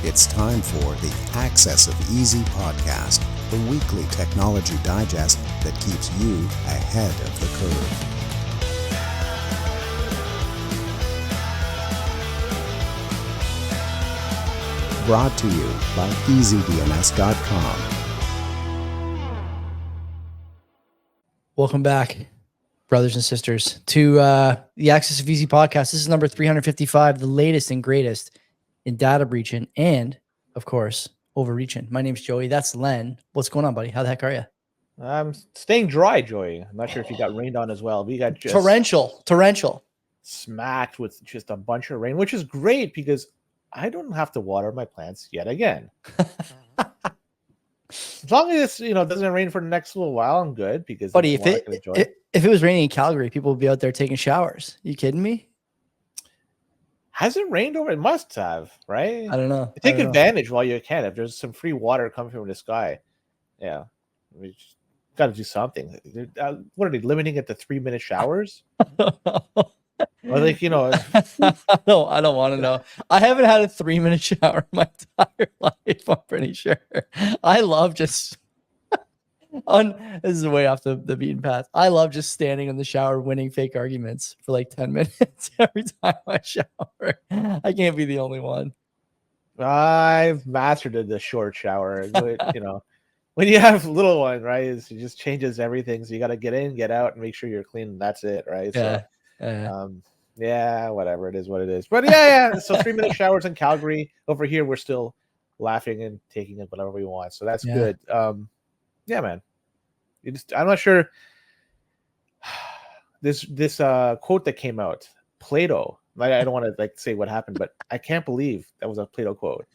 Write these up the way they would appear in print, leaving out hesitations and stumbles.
It's time for the Access of Easy podcast, the weekly technology digest that keeps you ahead of the curve. Brought to you by EasyDNS.com. Welcome back, brothers and sisters, to the Access of Easy podcast. This is number 355, the latest and greatest in data breaching and, of course, overreaching. My name's Joey. That's Len. What's going on, buddy? How the heck are you? I'm staying dry, Joey. I'm not sure if you got rained on as well. We got just torrential, smacked with just a bunch of rain, which is great because I don't have to water my plants yet again. As long as it doesn't rain for the next little while, I'm good. Because buddy, if it was raining in Calgary, people would be out there taking showers. You kidding me? Has it rained over? It must have, right? I don't know. Take advantage while you can. If there's some free water coming from the sky, yeah, we just got to do something. What are they limiting it to 3-minute showers? Or like, no, I don't want to know. I haven't had a 3-minute shower in my entire life. I'm pretty sure. I love just this is way off the beaten path. I love just standing in the shower winning fake arguments for like 10 minutes every time I shower. I can't be the only one. I've mastered the short shower. When you have a little one, right, it just changes everything. So you got to get in, get out, and make sure you're clean. And that's it, right? Yeah. So, yeah, whatever. It is what it is. But yeah. So 3-minute showers in Calgary. Over here, we're still laughing and taking it whatever we want. So that's good. Yeah, man. I'm not sure. This quote that came out, Plato. I don't want to say what happened, but I can't believe that was a Plato quote.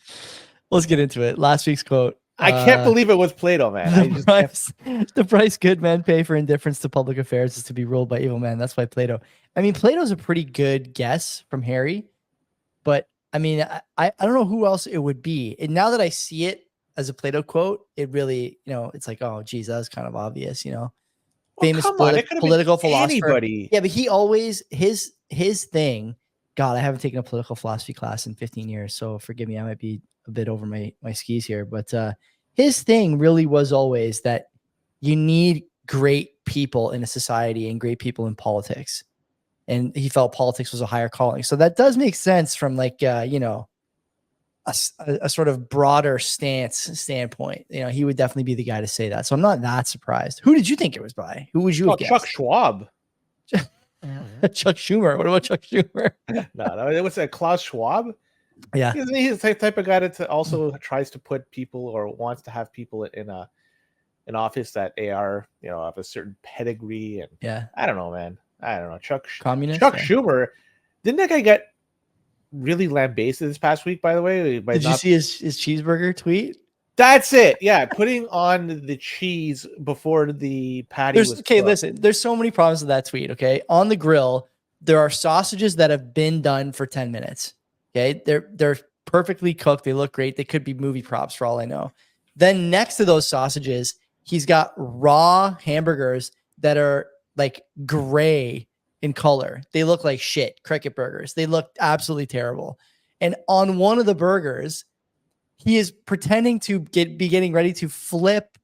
Let's get into it. Last week's quote. I can't believe it was Plato, man. The price good men pay for indifference to public affairs is to be ruled by evil men. That's why Plato. I mean, Plato's a pretty good guess from Harry, but I mean, I don't know who else it would be. And now that I see it as a Plato quote, it really, it's like, oh, geez, that was kind of obvious, famous political philosopher. Anybody. Yeah, but he always, his thing, God, I haven't taken a political philosophy class in 15 years, so forgive me, I might be a bit over my skis here, but his thing really was always that you need great people in a society and great people in politics. And he felt politics was a higher calling. So that does make sense from a sort of broader standpoint. He would definitely be the guy to say that. So I'm not that surprised. Who did you think it was by? Who would you have guessed? Chuck Schwab. Chuck Schumer. What about Chuck Schumer? No, it was Klaus Schwab. Yeah. He's the type of guy that also tries to put people or wants to have people in an office that they are, of a certain pedigree. And yeah, I don't know, man. I don't know. Chuck Schumer. Didn't that guy get really lambasted this past week, by the way? Did you see his cheeseburger tweet? That's it. Yeah. Putting on the cheese before the patty was cooked. Listen, there's so many problems with that tweet. Okay. On the grill, there are sausages that have been done for 10 minutes. Okay. They're perfectly cooked. They look great. They could be movie props for all I know. Then next to those sausages, he's got raw hamburgers that are like gray in color. They look like shit. Cricket burgers. They look absolutely terrible. And on one of the burgers, he is pretending to be getting ready to flip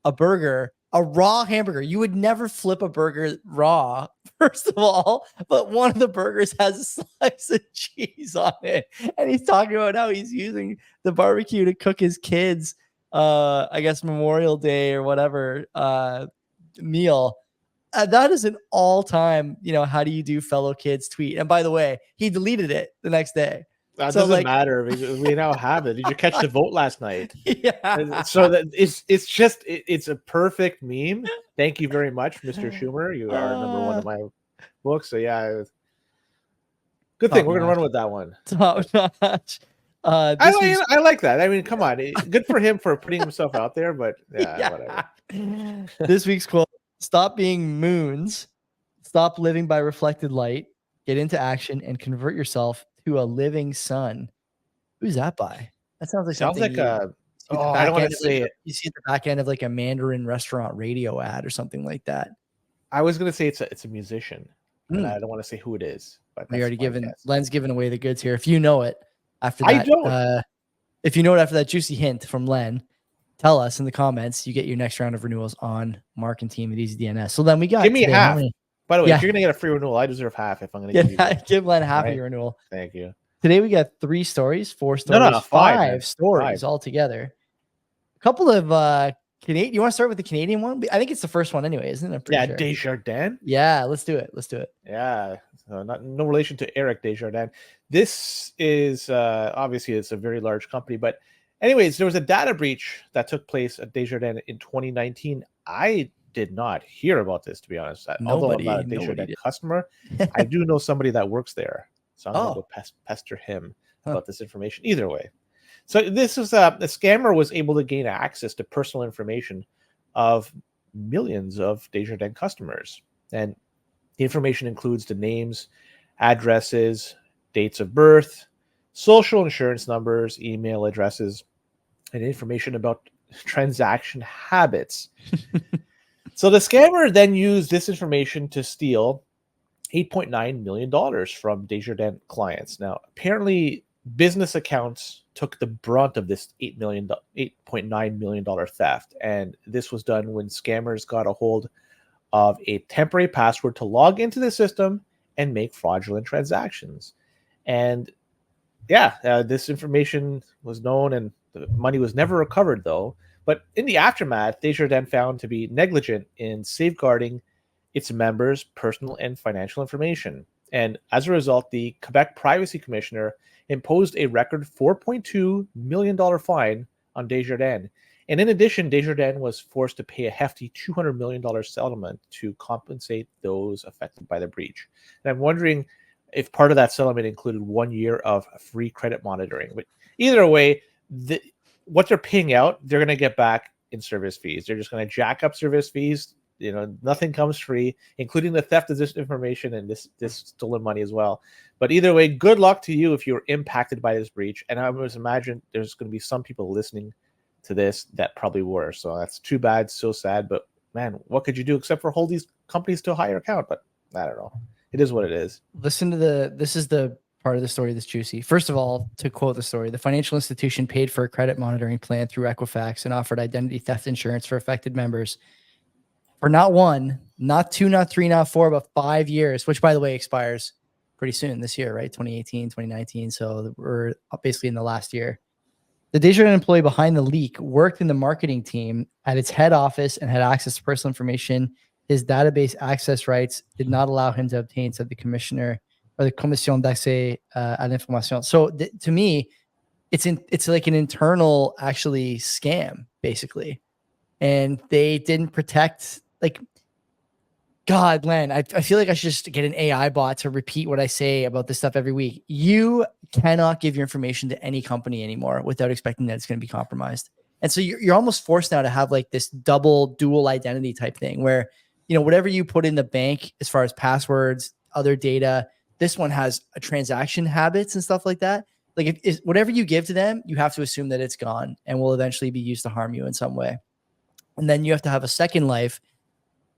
a burger, a raw hamburger. You would never flip a burger raw, first of all, but one of the burgers has a slice of cheese on it. And he's talking about how he's using the barbecue to cook his kids, I guess Memorial Day or whatever meal. That is an all-time, how do you do fellow kids tweet. And by the way, he deleted it the next day. That doesn't matter because we now have it. Did you catch the vote last night? Yeah. So that it's a perfect meme. Thank you very much, Mr. Schumer. You are number one of my books. So yeah, good thing we're gonna run with that one. Top notch. I like that. I mean, come on, good for him for putting himself out there. But whatever. This week's quote: "Stop being moons. Stop living by reflected light. Get into action and convert yourself to a living sun." Who's that by? That sounds like I don't want to say it. You see at the back end of like a Mandarin restaurant radio ad or something like that. I was gonna say it's a musician, and I don't want to say who it is. But we already Len's given away the goods here. If you know it, after that, I don't. if you know it after that juicy hint from Len, tell us in the comments. You get your next round of renewals on Mark and team at Easy DNS. So then we got Give me today, half. many, By the way, if you're gonna get a free renewal, I deserve half. If I'm gonna give you, give Len half right? of your renewal. Thank you. Today we got 3 stories, 4 stories, No, 5 stories 5. all together. A couple of Canadian. You want to start with the Canadian one? I think it's the first one anyway, isn't it? I'm pretty sure. Desjardins. Yeah, let's do it. Let's do it. Yeah, no relation to Eric Desjardins. This is obviously it's a very large company, but anyways, there was a data breach that took place at Desjardins in 2019. I did not hear about this, to be honest. Although I'm not a Desjardins customer, I do know somebody that works there, so I'm gonna go pester him about this information. Either way, so this is a scammer was able to gain access to personal information of millions of Desjardins customers, and the information includes the names, addresses, dates of birth, social insurance numbers, email addresses, and information about transaction habits. So the scammer then used this information to steal $8.9 million from Desjardins clients. Now, apparently, business accounts took the brunt of this $8.9 million theft, and this was done when scammers got a hold of a temporary password to log into the system and make fraudulent transactions. And this information was known, and the money was never recovered, though. But in the aftermath, Desjardins found to be negligent in safeguarding its members' personal and financial information. And as a result, the Quebec Privacy Commissioner imposed a record $4.2 million fine on Desjardins. And in addition, Desjardins was forced to pay a hefty $200 million settlement to compensate those affected by the breach. And I'm wondering if part of that settlement included 1 year of free credit monitoring. But either way, what they're paying out, they're going to get back in service fees. They're just going to jack up service fees. Nothing comes free, including the theft of this information and this stolen money as well. But either way, good luck to you if you're impacted by this breach. And I would imagine there's going to be some people listening to this that probably were. So that's too bad, so sad. But man, what could you do except for hold these companies to a higher account? But I don't know. It is what it is. Listen to this is the part of the story that's juicy. First of all, to quote the story, the financial institution paid for a credit monitoring plan through Equifax and offered identity theft insurance for affected members for not 1, not 2, not 3, not 4, but 5 years, which by the way expires pretty soon this year, right? 2018, 2019. So we're basically in the last year. The Desjardins employee behind the leak worked in the marketing team at its head office and had access to personal information. His database access rights did not allow him to obtain, said the commissioner or the Commission d'accès à l'information. So to me, it's like an internal actually scam basically, and they didn't protect. Like, God, Len, I feel like I should just get an AI bot to repeat what I say about this stuff every week. You cannot give your information to any company anymore without expecting that it's going to be compromised. And so you're almost forced now to have like this dual identity type thing where, whatever you put in the bank as far as passwords, other data, this one has a transaction habits and stuff like that. Like if whatever you give to them, you have to assume that it's gone and will eventually be used to harm you in some way. And then you have to have a second life,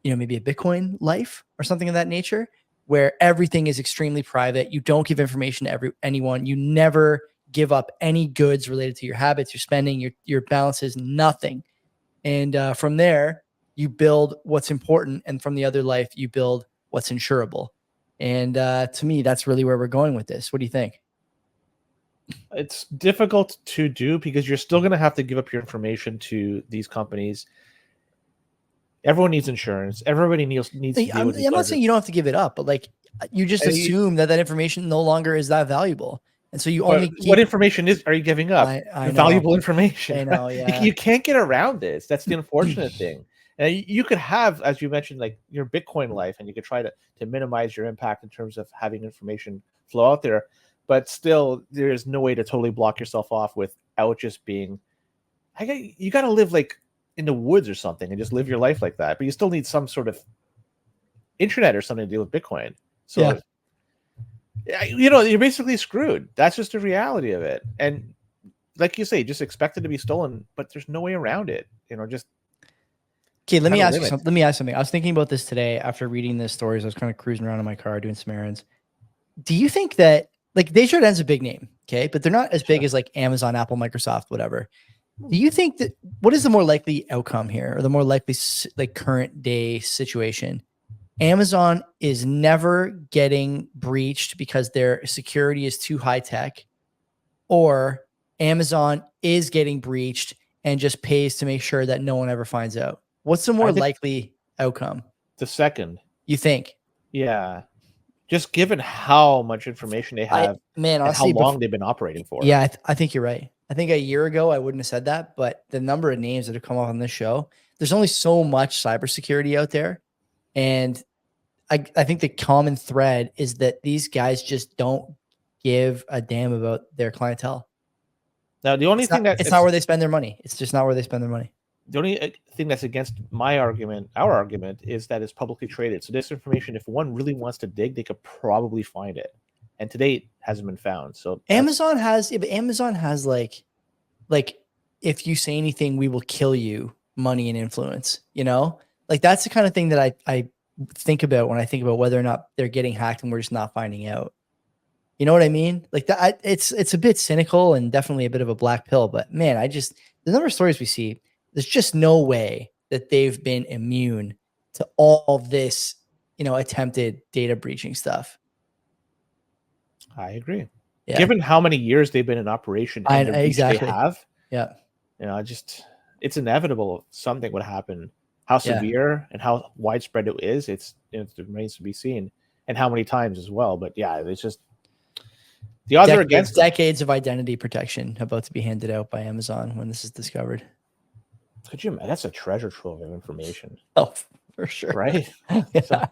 maybe a Bitcoin life or something of that nature, where everything is extremely private. You don't give information to anyone. You never give up any goods related to your habits, your spending, your balances, nothing. And from there, you build what's important. And from the other life, you build what's insurable. And to me, that's really where we're going with this. What do you think? It's difficult to do because you're still going to have to give up your information to these companies. Everyone needs insurance. Everybody needs to deal with I'm not saying you don't have to give it up, but like you just assume that information no longer is that valuable. And so you only what information are you giving up? I valuable information. I know, yeah. You can't get around this. That's the unfortunate thing. And you could have, as you mentioned, like your Bitcoin life, and you could try to minimize your impact in terms of having information flow out there. But still, there is no way to totally block yourself off without just being. You got to live like in the woods or something and just live your life like that. But you still need some sort of internet or something to deal with Bitcoin. So, you're basically screwed. That's just the reality of it. And like you say, just expect it to be stolen, but there's no way around it. Just. Okay, let me ask you something. I was thinking about this today after reading this stories. I was kind of cruising around in my car doing some errands. Do you think that like Desjardins is a big name, okay, but they're not as big as like Amazon, Apple, Microsoft, whatever. Do you think that what is the more likely outcome here, or the more likely like current day situation? Amazon is never getting breached because their security is too high tech, or Amazon is getting breached and just pays to make sure that no one ever finds out? What's the more likely outcome? The second. You think? Yeah. Just given how much information they have, honestly, and how long they've been operating for. Yeah, I think you're right. I think a year ago I wouldn't have said that, but the number of names that have come up on this show, there's only so much cybersecurity out there. And I think the common thread is that these guys just don't give a damn about their clientele. Now, the only thing it's not where they spend their money. It's just not where they spend their money. The only thing that's against our argument, is that it's publicly traded. So this information, if one really wants to dig, they could probably find it. And to date, hasn't been found. So Amazon has like if you say anything, we will kill you, money and influence. You know, like that's the kind of thing that I think about when I think about whether or not they're getting hacked and we're just not finding out. You know what I mean? Like that, it's a bit cynical and definitely a bit of a black pill. But man, the number of stories we see, there's just no way that they've been immune to all this, attempted data breaching stuff. I agree. Yeah. Given how many years they've been in operation and exactly they have, yeah, it's inevitable something would happen. How severe and how widespread it is, it remains to be seen, and how many times as well. But yeah, it's just the odds are against decades of identity protection about to be handed out by Amazon when this is discovered. Could you imagine? That's a treasure trove of information. Oh, for sure. Right? Yeah. So,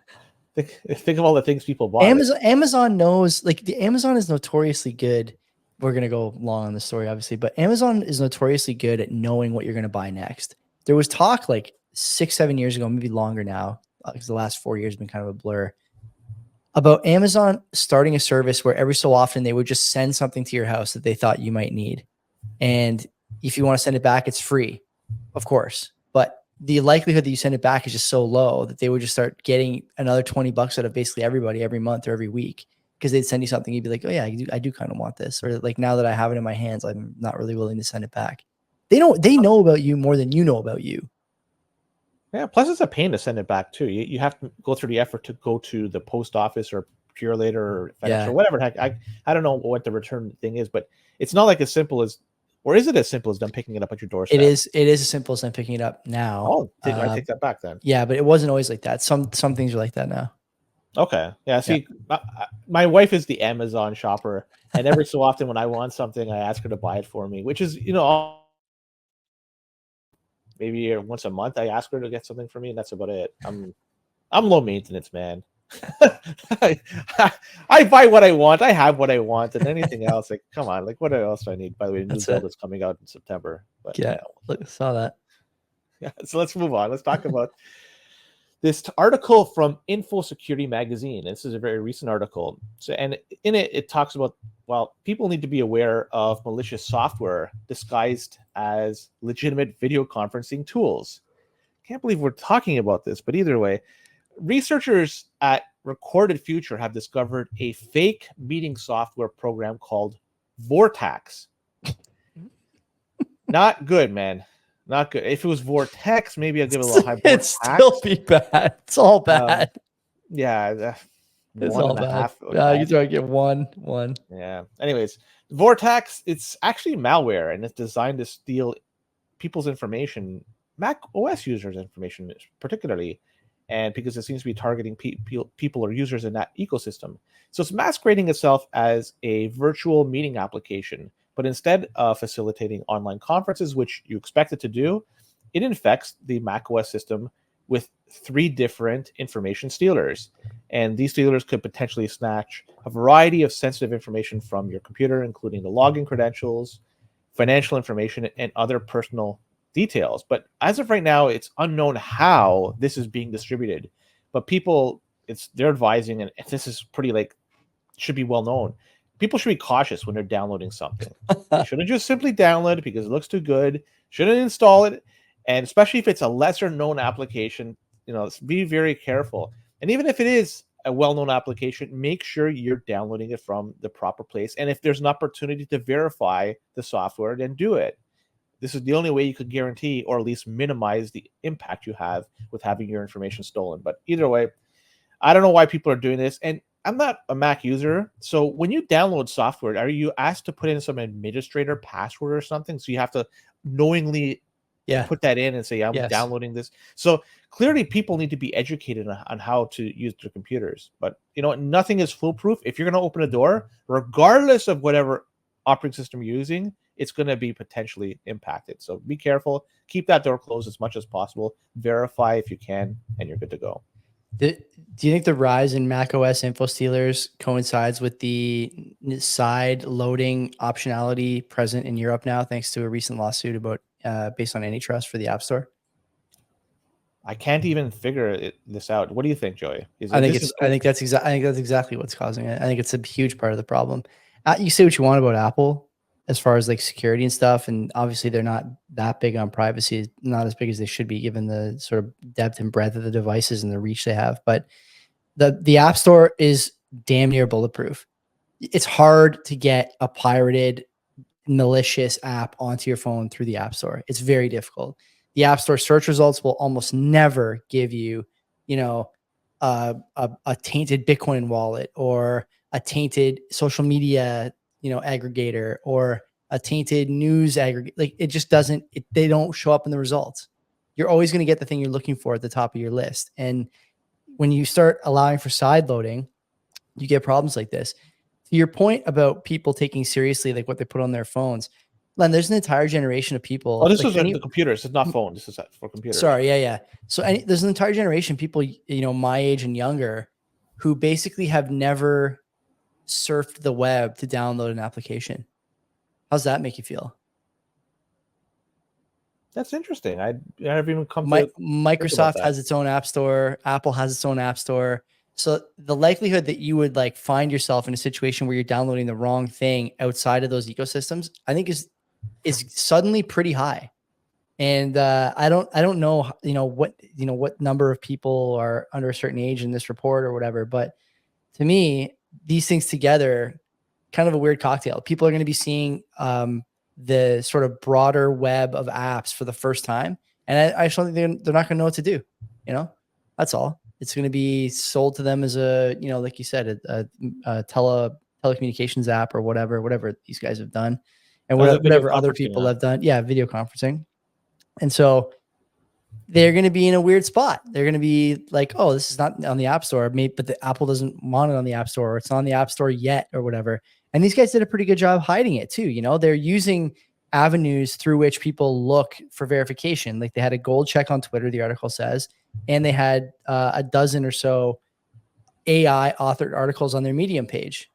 think of all the things people bought. Amazon knows, like Amazon is notoriously good. We're going to go long on the story, obviously, but Amazon is notoriously good at knowing what you're going to buy next. There was talk like 6-7 years ago, maybe longer now, because the last 4 years have been kind of a blur, about Amazon starting a service where every so often they would just send something to your house that they thought you might need. And if you want to send it back, it's free, of course. But the likelihood that you send it back is just so low that they would just start getting another $20 out of basically everybody every month or every week, because they'd send you something. You'd be like, oh yeah, I do kind of want this. Or like, now that I have it in my hands, I'm not really willing to send it back. They know about you more than you know about you. Yeah, plus it's a pain to send it back too. You have to go through the effort to go to the post office or Pure Later or FedEx or whatever the heck. I don't know what the return thing is, but it's not like as simple as, or is it as simple as them picking it up at your doorstep? It is as simple as them picking it up now. Oh, I take that back then. Yeah, but it wasn't always like that. Some things are like that now. Okay. Yeah. See, my wife is the Amazon shopper, and every so often when I want something, I ask her to buy it for me, which is, maybe once a month I ask her to get something for me, and that's about it. I'm low maintenance, man. I buy what I want. I have what I want, and anything else, like, come on, like, what else do I need? By the way, new build is coming out in September. But yeah, look, saw that. Yeah, so let's move on. Let's talk about this article from Info Security Magazine. This is a very recent article. So, and in it, it talks about, well, people need to be aware of malicious software disguised as legitimate video conferencing tools. Can't believe we're talking about this, but either way, researchers at Recorded Future have discovered a fake meeting software program called Vortex. Not good, man. Not good. If it was Vortex, maybe I'd give it a little high. It'd still be bad. It's all bad. Yeah. It's all bad. You try to get one. Yeah. Anyways, Vortex, it's actually malware, and it's designed to steal people's information, Mac OS users' information particularly, and because it seems to be targeting people or users in that ecosystem. So it's masquerading itself as a virtual meeting application, but instead of facilitating online conferences, which you expect it to do, it infects the macOS system with 3 different information stealers. And these stealers could potentially snatch a variety of sensitive information from your computer, including the login credentials, financial information, and other personal details. But as of right now, it's unknown how this is being distributed. But they're advising, and this is pretty should be well known. People should be cautious when they're downloading something. They shouldn't just simply download it because it looks too good. Shouldn't install it. And especially if it's a lesser known application, be very careful. And even if it is a well-known application, make sure you're downloading it from the proper place. And if there's an opportunity to verify the software, then do it. This is the only way you could guarantee or at least minimize the impact you have with having your information stolen. But either way, I don't know why people are doing this. And I'm not a Mac user. So when you download software, are you asked to put in some administrator password or something? So you have to knowingly put that in and say, I'm downloading this. So clearly people need to be educated on how to use their computers. But you know, nothing is foolproof. If you're going to open a door, regardless of whatever operating system you're using, it's going to be potentially impacted. So be careful. Keep that door closed as much as possible. Verify if you can, and you're good to go. Do you think the rise in macOS info stealers coincides with the side loading optionality present in Europe now, thanks to a recent lawsuit about based on antitrust for the App Store? I can't even figure this out. What do you think, Joey? I think that's exactly what's causing it. I think it's a huge part of the problem. You say what you want about Apple as far as like security and stuff, and obviously they're not that big on privacy, not as big as they should be given the sort of depth and breadth of the devices and the reach they have. But the App Store is damn near bulletproof. It's hard to get a pirated, malicious app onto your phone through the App Store. It's very difficult. The App Store search results will almost never give you, you know, a tainted Bitcoin wallet or a tainted social media, you know, aggregator or a tainted news aggregate. Like it just doesn't, they don't show up in the results. You're always going to get the thing you're looking for at the top of your list. And when you start allowing for side loading, you get problems like this. To your point about people taking seriously like what they put on their phones, Len, there's an entire generation of people. Oh, this is the computers. It's not phone. This is for computers. Sorry. Yeah. So there's an entire generation of people, you know, my age and younger, who basically have never surfed the web to download an application. How's that make you feel? That's interesting. I haven't even come to Microsoft has its own app store. Apple has its own app store. So the likelihood that you would like find yourself in a situation where you're downloading the wrong thing outside of those ecosystems, I think is suddenly pretty high. And I don't know, what number of people are under a certain age in this report or whatever, but to me, these things together, kind of a weird cocktail. People are going to be seeing the sort of broader web of apps for the first time. And I just don't think they're not going to know what to do. You know, that's all. It's going to be sold to them as a, you know, like you said, a telecommunications app or whatever these guys have done. And whatever other people have done. Yeah. Video conferencing. And so they're going to be in a weird spot. They're going to be like, oh, this is not on the App Store, but the Apple doesn't want it on the App Store, or it's not on the App Store yet or whatever. And these guys did a pretty good job hiding it too. You know, they're using avenues through which people look for verification. Like they had a gold check on Twitter, the article says, and they had a dozen or so AI authored articles on their Medium page.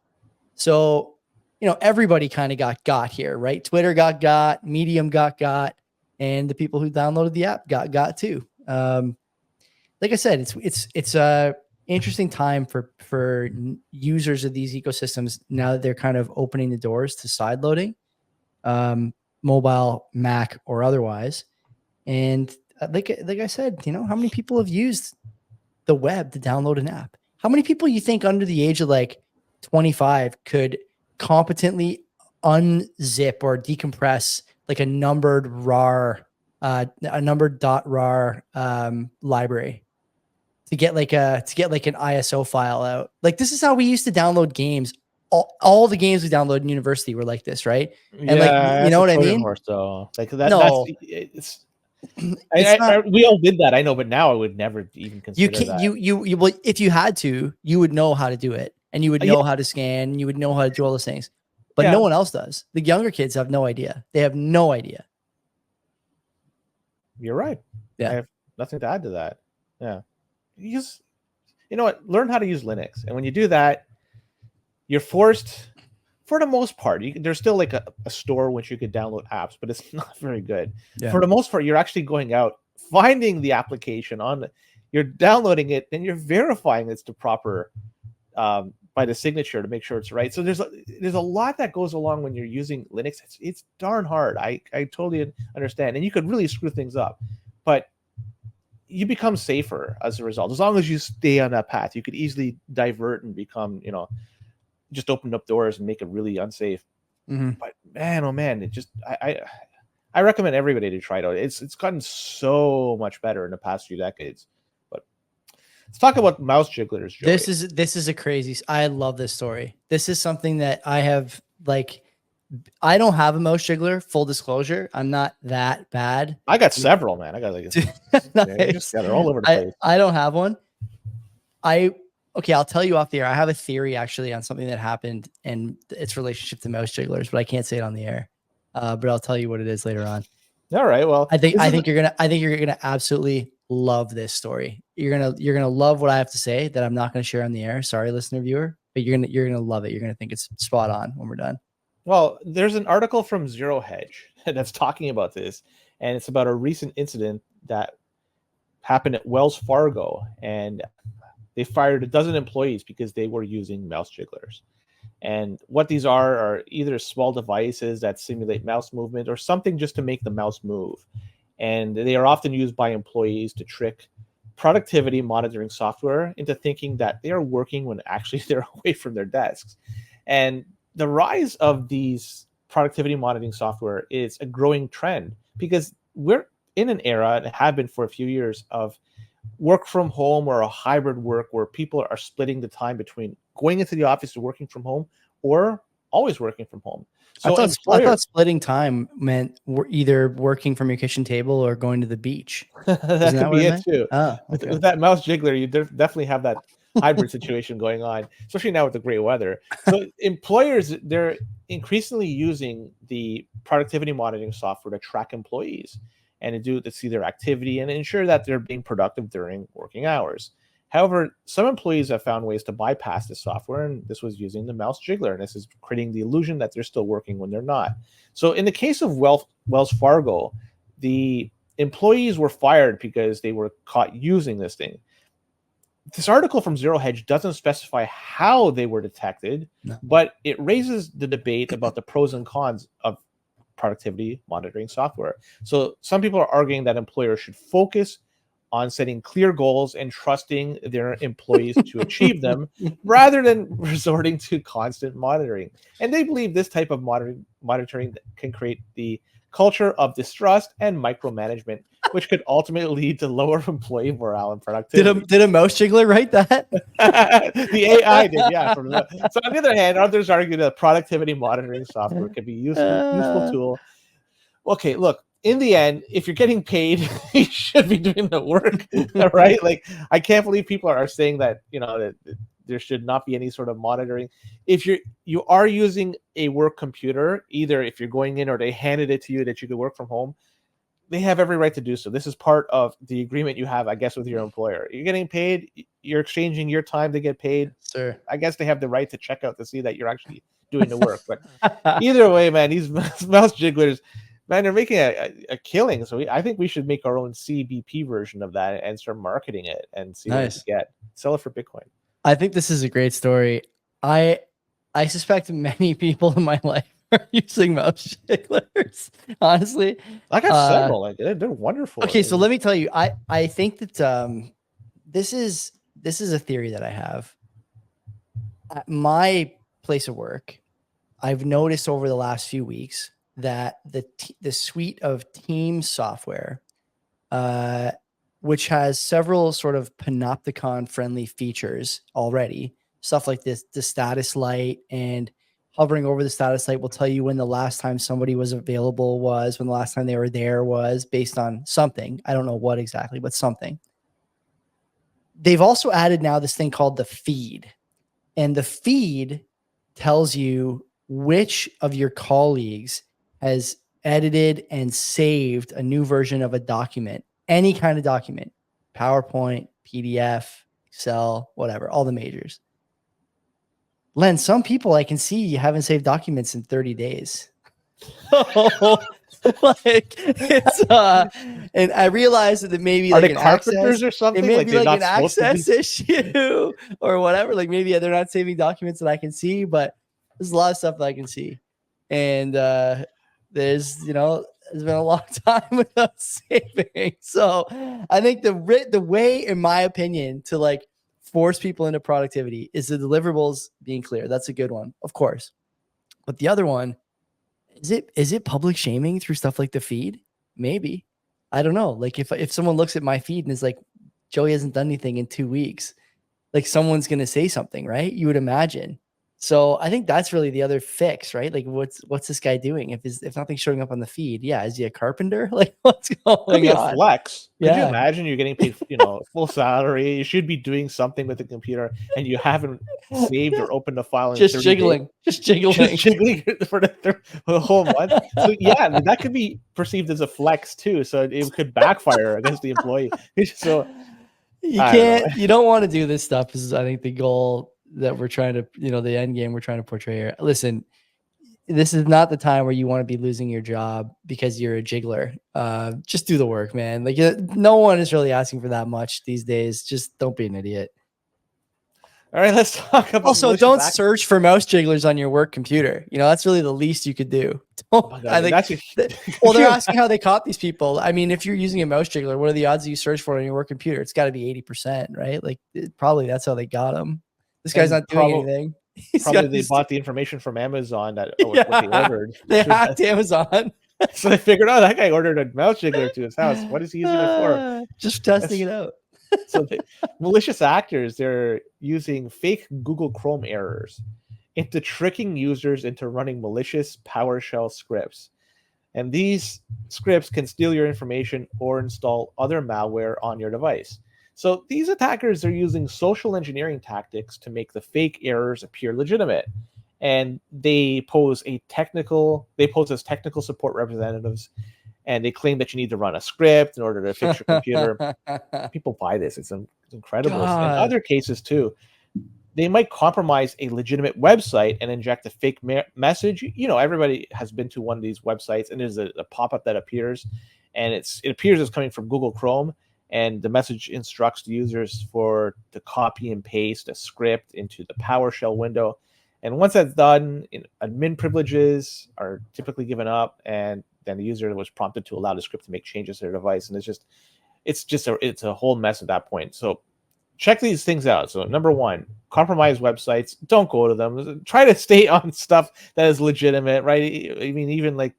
So, you know, everybody kind of got here, right? Twitter got, Medium got, and the people who downloaded the app got too. Like I said, it's a interesting time for users of these ecosystems now that they're kind of opening the doors to side loading, mobile, Mac, or otherwise. And like I said, you know, how many people have used the web to download an app? How many people you think under the age of like 25 could competently unzip or decompress like a numbered rar, .rar library to get like an ISO file out? Like this is how we used to download games. All the games we downloaded in university were like this, right? And like, you know what I mean? So like that. No. We all did that, I know, but now I would never even consider that. You well, if you had to, you would know how to do it, and you would know how to scan, and you would know how to do all those things. But no one else does. The younger kids have no idea. They have no idea. You're right. Yeah. I have nothing to add to that. Yeah. You know what? Learn how to use Linux. And when you do that, you're forced, for the most part, there's still like a store which you could download apps, but it's not very good. Yeah. For the most part, you're actually going out, finding the application you're downloading it, and you're verifying it's the proper by the signature to make sure it's right. So there's a lot that goes along when you're using Linux. It's darn hard. I totally understand. And you could really screw things up. But you become safer as a result. As long as you stay on that path, you could easily divert and become, just open up doors and make it really unsafe. But man, oh man, it just I recommend everybody to try it out. It's gotten so much better in the past few decades. But let's talk about mouse jigglers, Joey. This is a crazy. I love this story. This is something that I have I don't have a mouse jiggler. Full disclosure, I'm not that bad. I got several, man. I got nice. They're all over the place. I don't have one. Okay, I'll tell you off the air. I have a theory actually on something that happened and its relationship to mouse jigglers, but I can't say it on the air. But I'll tell you what it is later on. All right. Well, I think you're gonna absolutely love this story. You're gonna love what I have to say that I'm not gonna share on the air. Sorry, listener viewer, but you're gonna love it. You're gonna think it's spot on when we're done. Well, there's an article from Zero Hedge that's talking about this, and it's about a recent incident that happened at Wells Fargo, and they fired a dozen employees because they were using mouse jigglers. And what these are either small devices that simulate mouse movement or something just to make the mouse move. And they are often used by employees to trick productivity monitoring software into thinking that they are working when actually they're away from their desks. And the rise of these productivity monitoring software is a growing trend because we're in an era, and have been for a few years, of work from home or a hybrid work where people are splitting the time between going into the office to working from home or always working from home. So I thought splitting time meant either working from your kitchen table or going to the beach. That could be it too. Oh, okay. With that mouse jiggler, you definitely have that hybrid situation going on, especially now with the great weather. So employers, they're increasingly using the productivity monitoring software to track employees and to see their activity and ensure that they're being productive during working hours. However, some employees have found ways to bypass this software, and this was using the mouse jiggler, and this is creating the illusion that they're still working when they're not. So in the case of Wells Fargo, the employees were fired because they were caught using this thing. This article from Zero Hedge doesn't specify how they were detected, but it raises the debate about the pros and cons of productivity monitoring software. So some people are arguing that employers should focus on setting clear goals and trusting their employees to achieve them rather than resorting to constant monitoring. And they believe this type of monitoring can create the culture of distrust and micromanagement, which could ultimately lead to lower employee morale and productivity. Did a mouse jiggler write that? The AI did, yeah. So on the other hand, others argue that productivity monitoring software can be a useful tool. Okay, look, in the end, if you're getting paid, you should be doing the work, right? Like, I can't believe people are saying that, that there should not be any sort of monitoring. If you are using a work computer, either if you're going in or they handed it to you that you could work from home, they have every right to do so. This is part of the agreement you have, I guess, with your employer. You're getting paid, you're exchanging your time to get paid. Sure. I guess they have the right to check out to see that you're actually doing the work. But either way, man, these mouse jigglers, man, they're making a killing. So I think we should make our own CBP version of that and start marketing it and see what we get. Sell it for Bitcoin. I think this is a great story. I suspect many people in my life are using mouse jigglers. Honestly, I got several. Like they're wonderful. Okay, so let me tell you, I think that this is a theory that I have. At my place of work, I've noticed over the last few weeks that the suite of team software, which has several sort of panopticon friendly features already, stuff like this, the status light, and hovering over the status light will tell you when the last time somebody was available was, when the last time they were there was, based on something. I don't know what exactly, but something. They've also added now this thing called the feed, and the feed tells you which of your colleagues has edited and saved a new version of a document, any kind of document, PowerPoint, PDF, Excel, whatever, all the majors. Len, some people I can see you haven't saved documents in 30 days. Like it's and I realize that maybe are like they carpenters or something? It may be like an access be... issue or whatever. Like maybe they're not saving documents that I can see, but there's a lot of stuff that I can see. And there's has been a long time without saving. So I think the way, in my opinion, to like force people into productivity is the deliverables being clear. That's a good one, of course. But the other one, is it public shaming through stuff like the feed? Maybe. I don't know. Like if someone looks at my feed and is like, Joey hasn't done anything in 2 weeks, like someone's going to say something, right? You would imagine. So I think that's really the other fix, right? Like what's this guy doing? If nothing's showing up on the feed, yeah, is he a carpenter? Like what's Could going be a on? flex. Could you Yeah. imagine you're getting paid, full salary? You should be doing something with the computer, and you haven't saved or opened a file in Just 30 jiggling, days. just jiggling. Just jiggling for the whole month. So yeah, that could be perceived as a flex too. So it could backfire against the employee. So You don't want to do this stuff. This is, I think, the goal that we're trying to, the end game we're trying to portray here. Listen, this is not the time where you want to be losing your job because you're a jiggler. Just do the work, man. Like no one is really asking for that much these days. Just don't be an idiot. All right, let's talk about. Also, don't search for mouse jigglers on your work computer. That's really the least you could do. I think. Well, they're asking how they caught these people. I mean, if you're using a mouse jiggler, what are the odds that you search for it on your work computer? It's got to be 80%, right? Like probably that's how they got him. This guy's not doing anything. Probably they bought the information from Amazon that what they ordered. They hacked Amazon. So they figured out that guy ordered a mouse jiggler to his house. What is he using it for? Just testing it out. So malicious actors, they're using fake Google Chrome errors into tricking users into running malicious PowerShell scripts. And these scripts can steal your information or install other malware on your device. So these attackers are using social engineering tactics to make the fake errors appear legitimate. And they pose as technical support representatives, and they claim that you need to run a script in order to fix your computer. People buy this. It's incredible. In other cases too, they might compromise a legitimate website and inject a fake message. Everybody has been to one of these websites, and there's a pop-up that appears, and it appears as coming from Google Chrome, and the message instructs the users to copy and paste a script into the PowerShell window. And once that's done, admin privileges are typically given up, and then the user was prompted to allow the script to make changes to their device, and it's a whole mess at that point. So check these things out. So number one, compromised websites, don't go to them. Try to stay on stuff that is legitimate, right? I mean, even like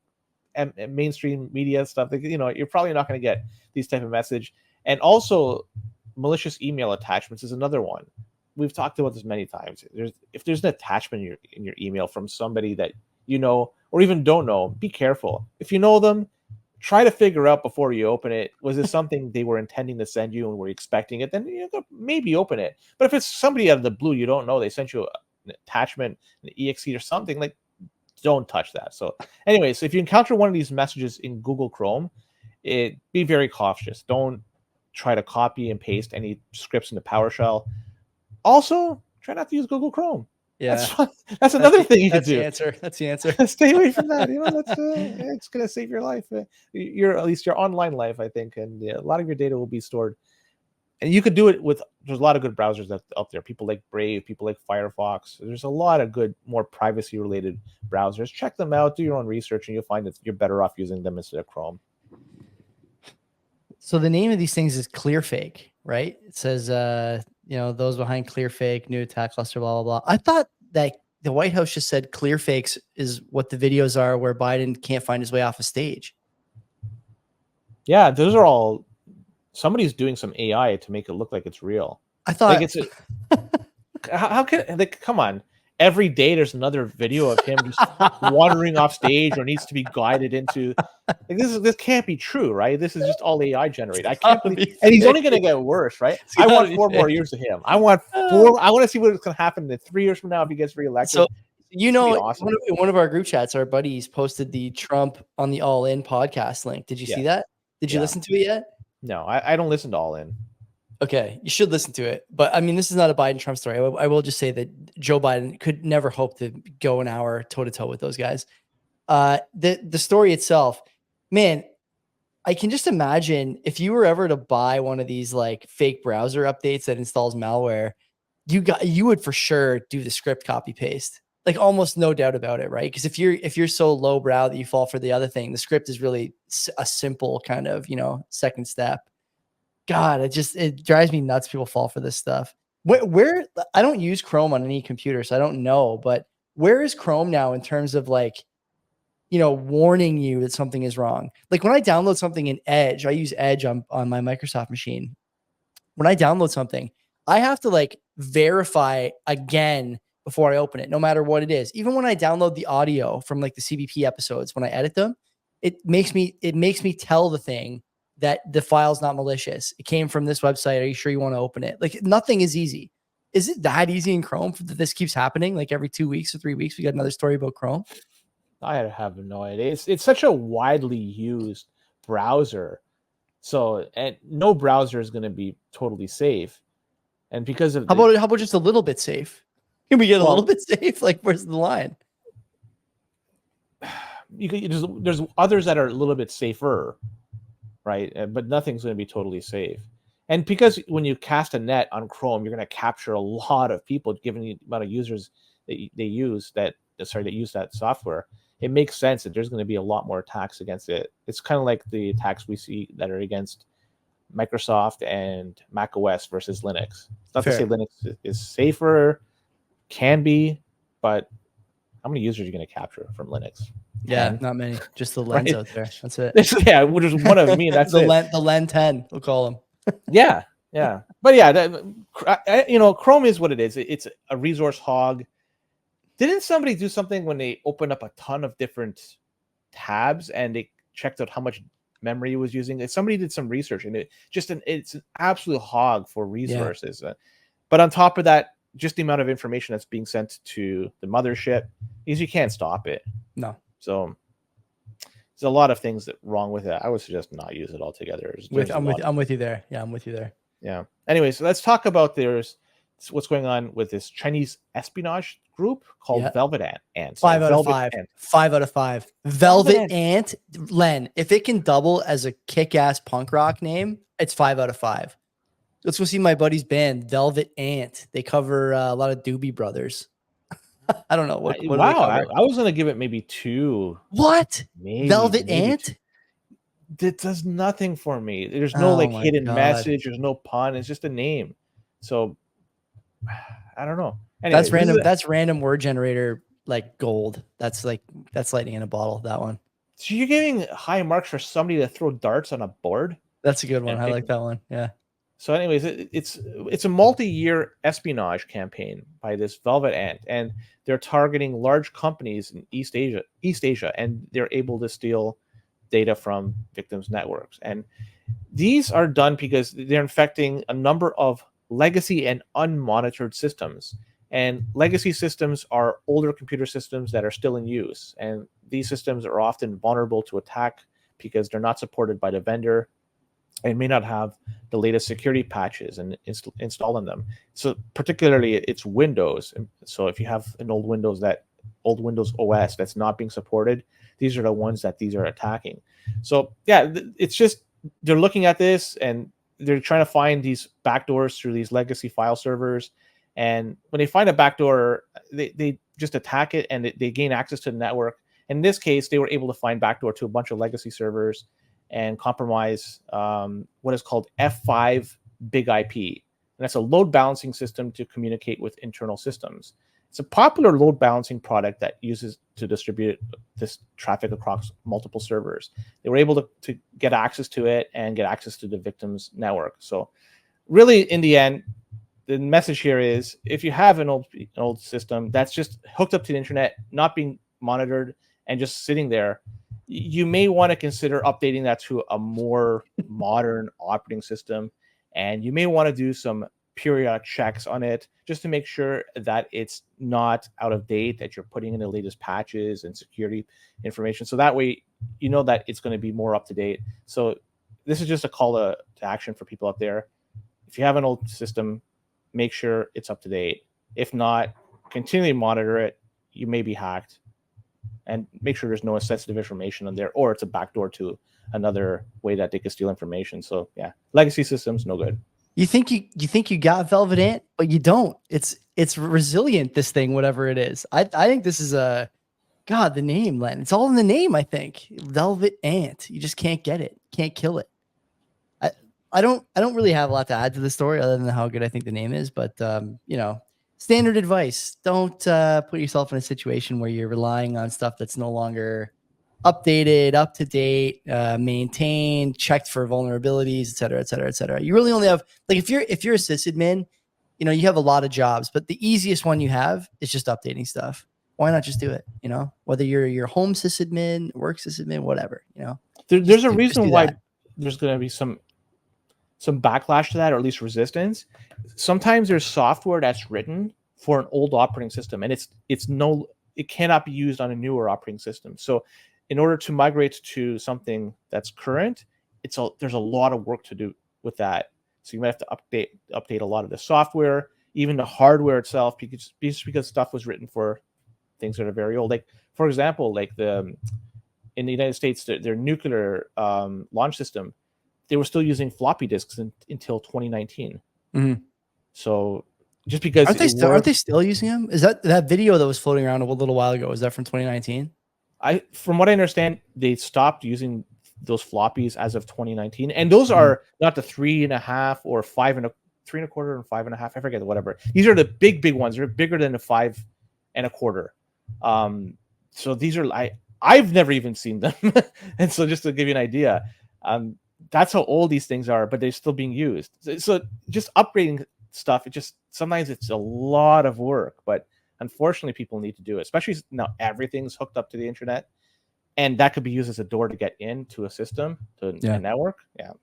mainstream media stuff, you're probably not going to get these type of message. And also, malicious email attachments is another one. We've talked about this many times. If there's an attachment in your email from somebody that you know or even don't know, be careful. If you know them, try to figure out before you open it, was this something they were intending to send you and were expecting it? Then maybe open it. But if it's somebody out of the blue you don't know, they sent you an attachment, an exe or something, like don't touch that. So anyway, so if you encounter one of these messages in Google Chrome, be very cautious. Don't try to copy and paste any scripts into PowerShell. Also, try not to use Google Chrome. Yeah, that's another thing you can do. That's the answer. Stay away from that. It's going to save your life. At least your online life, I think, and a lot of your data will be stored. And you could do it with. There's a lot of good browsers out there. People like Brave, people like Firefox. There's a lot of good, more privacy-related browsers. Check them out. Do your own research, and you'll find that you're better off using them instead of Chrome. So the name of these things is ClearFake, right? It says, those behind ClearFake, new attack cluster, blah, blah, blah. I thought that the White House just said ClearFakes is what the videos are where Biden can't find his way off a stage. Yeah, those are all, somebody's doing some AI to make it look like it's real. I thought how can, come on. Every day there's another video of him just wandering off stage or needs to be guided into. This can't be true, right? This is just all AI generated. I can't believe, and he's only going to get worse, right? I want 4 more years of him. I want 4. I want to see what's going to happen in 3 years from now if he gets reelected. So awesome. one of our group chats, our buddies posted the Trump on the All In podcast link. Did you see that? Did you listen to it yet? No, I don't listen to All In. Okay, you should listen to it. But I mean, this is not a Biden-Trump story. I will just say that Joe Biden could never hope to go an hour toe-to-toe with those guys. The story itself, man, I can just imagine if you were ever to buy one of these like fake browser updates that installs malware, you would for sure do the script copy paste. like almost no doubt about it, right? Because if you're so lowbrow that you fall for the other thing, the script is really a simple kind of, second step. God, it drives me nuts. People fall for this stuff. Where I don't use Chrome on any computer, so I don't know. But where is Chrome now in terms of like, warning you that something is wrong? Like when I download something in Edge, I use Edge on my Microsoft machine. When I download something, I have to like verify again before I open it, no matter what it is. Even when I download the audio from like the CBP episodes, when I edit them, it makes me tell the thing that the file's not malicious. It came from this website. Are you sure you want to open it? Like nothing is easy. Is it that easy in Chrome that this keeps happening? Like every 2 weeks or 3 weeks, we got another story about Chrome. I have no idea. It's such a widely used browser. So, and no browser is going to be totally safe. And because of how about just a little bit safe? Can we get a little bit safe? Like, where's the line? There's others that are a little bit safer, right? But nothing's going to be totally safe. And because when you cast a net on Chrome, you're going to capture a lot of people, given the amount of users that use that software. It makes sense that there's going to be a lot more attacks against it. It's kind of like the attacks we see that are against Microsoft and Mac OS versus Linux. It's not to say Linux is safer, can be, but how many users are you going to capture from Linux? Yeah, 10? not many. Just the lens out there. That's it. Yeah, which is one of me. That's the Len 10. We'll call them. Yeah. But yeah, Chrome is what it is. It's a resource hog. Didn't somebody do something when they opened up a ton of different tabs and they checked out how much memory it was using? Somebody did some research, and it's an absolute hog for resources. Yeah. But on top of that, just the amount of information that's being sent to the mothership is you can't stop it. No. So there's a lot of things that wrong with it. I would suggest not use it altogether. I'm with you there. Yeah, I'm with you there. Yeah. Anyway, so let's talk about what's going on with this Chinese espionage group called Velvet Ant. 5 out of 5. 5 out of 5. Velvet Ant, Len, if it can double as a kick-ass punk rock name, it's 5 out of 5. Let's go see my buddy's band, Velvet Ant. They cover a lot of Doobie Brothers. I don't know. What wow, I was going to give it maybe 2. What? Velvet Ant? 2. It does nothing for me. There's no hidden message. There's no pun. It's just a name. So I don't know. Anyway, that's random. That's random word generator like gold. That's lightning in a bottle. That one. So you're giving high marks for somebody to throw darts on a board? That's a good one. I like that one. Yeah. So, anyways, it's a multi-year espionage campaign by this Velvet Ant, and they're targeting large companies in East Asia, and they're able to steal data from victims' networks. And these are done because they're infecting a number of legacy and unmonitored systems. And legacy systems are older computer systems that are still in use. And these systems are often vulnerable to attack because they're not supported by the vendor and may not have the latest security patches and installed on them. So particularly it's Windows. So if you have an old Windows OS that's not being supported, these are the ones that these are attacking. So yeah, it's just, they're looking at this and they're trying to find these backdoors through these legacy file servers. And when they find a backdoor, they just attack it and they gain access to the network. In this case, they were able to find backdoor to a bunch of legacy servers and compromise what is called F5 Big IP. And that's a load balancing system to communicate with internal systems. It's a popular load balancing product that uses to distribute this traffic across multiple servers. They were able to get access to it and get access to the victim's network. So really, in the end, the message here is if you have an old system that's just hooked up to the internet, not being monitored and just sitting there, you may want to consider updating that to a more modern operating system. And you may want to do some periodic checks on it just to make sure that it's not out of date, that you're putting in the latest patches and security information. So that way, you know that it's going to be more up to date. So this is just a call to action for people out there. If you have an old system, make sure it's up to date. If not, continually monitor it. You may be hacked. And make sure there's no sensitive information on there, or it's a backdoor to another way that they can steal information. So yeah, legacy systems, no good. You think you got Velvet Ant, but you don't. It's resilient, this thing, whatever it is. I think this is the name, Len. It's all in the name, I think. Velvet Ant. You just can't get it. Can't kill it. I don't really have a lot to add to the story other than how good I think the name is, but standard advice. Don't put yourself in a situation where you're relying on stuff that's no longer updated, up to date, maintained, checked for vulnerabilities, et cetera, et cetera, et cetera. You really only have, like, if you're a sysadmin, you have a lot of jobs, but the easiest one you have is just updating stuff. Why not just do it? Whether you're your home sysadmin, work sysadmin, whatever. There's a reason why there's going to be some backlash to that, or at least resistance. Sometimes there's software that's written for an old operating system, and it cannot be used on a newer operating system. So in order to migrate to something that's current, there's a lot of work to do with that. So you might have to update a lot of the software, even the hardware itself, because stuff was written for things that are very old. Like, for example, like in the United States, their nuclear launch system, they were still using floppy disks until 2019. Mm-hmm. So just because aren't they still using them? Is that video that was floating around a little while ago? Is that from 2019? From what I understand, they stopped using those floppies as of 2019, and those are not the 3.5 or 3.25 and 5.5. I forget, whatever. These are the big ones. They're bigger than the 5.25. So these are I've never even seen them, and so just to give you an idea, that's how old these things are, but they're still being used. So just upgrading stuff, sometimes it's a lot of work, but unfortunately people need to do it, especially now everything's hooked up to the internet, and that could be used as a door to get into a system, to a network. Don't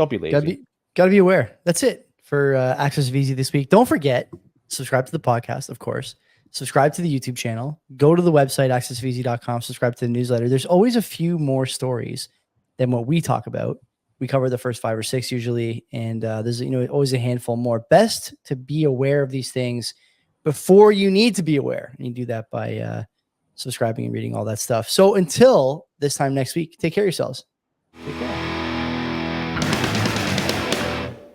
be lazy. Gotta be aware. That's it for Access of Easy this week. Don't forget, subscribe to the podcast, of course. Subscribe to the YouTube channel. Go to the website, accessofeasy.com. Subscribe to the newsletter. There's always a few more stories than what we talk about. We cover the first 5 or 6 usually, and there's always a handful more. Best to be aware of these things before you need to be aware, and you do that by subscribing and reading all that stuff. So until this time next week, take care of yourselves.